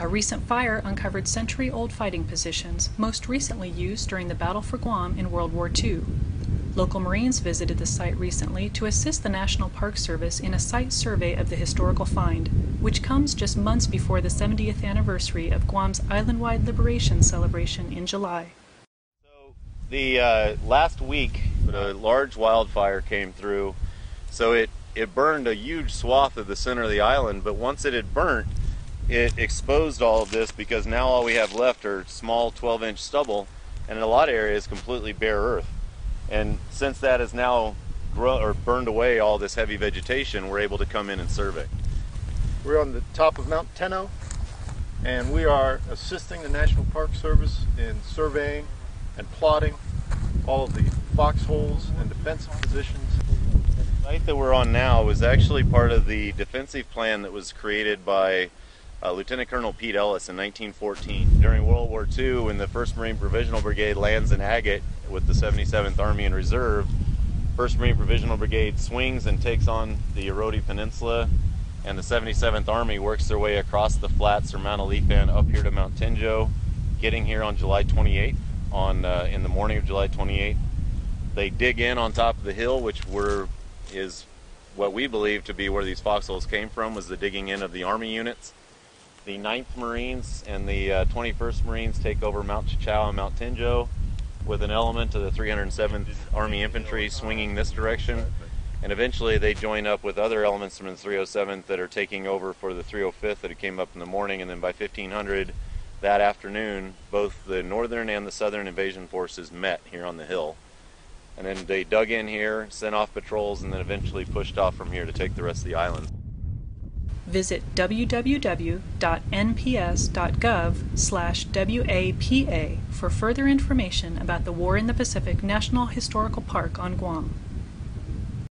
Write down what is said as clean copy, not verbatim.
A recent fire uncovered century-old fighting positions, most recently used during the Battle for Guam in World War II. Local Marines visited the site recently to assist the National Park Service in a site survey of the historical find, which comes just months before the 70th anniversary of Guam's island-wide liberation celebration in July. So the last week, a large wildfire came through, so it burned a huge swath of the center of the island, but once it had burnt, it exposed all of this because now all we have left are small 12-inch stubble, and in a lot of areas completely bare earth. And since that has now burned away all this heavy vegetation, we're able to come in and survey. We're on the top of Mount Tenjo, and we are assisting the National Park Service in surveying and plotting all of the foxholes and defensive positions. The site that we're on now was actually part of the defensive plan that was created by Lieutenant Colonel Pete Ellis in 1914. During World War II, when the 1st Marine Provisional Brigade lands in Agate with the 77th Army in reserve, 1st Marine Provisional Brigade swings and takes on the Erode Peninsula, and the 77th Army works their way across the flats or Mount Alipan up here to Mount Tenjo, getting here on July 28th, in the morning of July 28th. They dig in on top of the hill, which is what we believe to be where these foxholes came from, was the digging in of the Army units. The 9th Marines and the 21st Marines take over Mount Chichau and Mount Tenjo, with an element of the 307th Army Infantry swinging this direction, and eventually they join up with other elements from the 307th that are taking over for the 305th that came up in the morning, and then by 1500 that afternoon both the northern and the southern invasion forces met here on the hill, and then they dug in here, sent off patrols, and then eventually pushed off from here to take the rest of the island. Visit www.nps.gov/WAPA for further information about the War in the Pacific National Historical Park on Guam.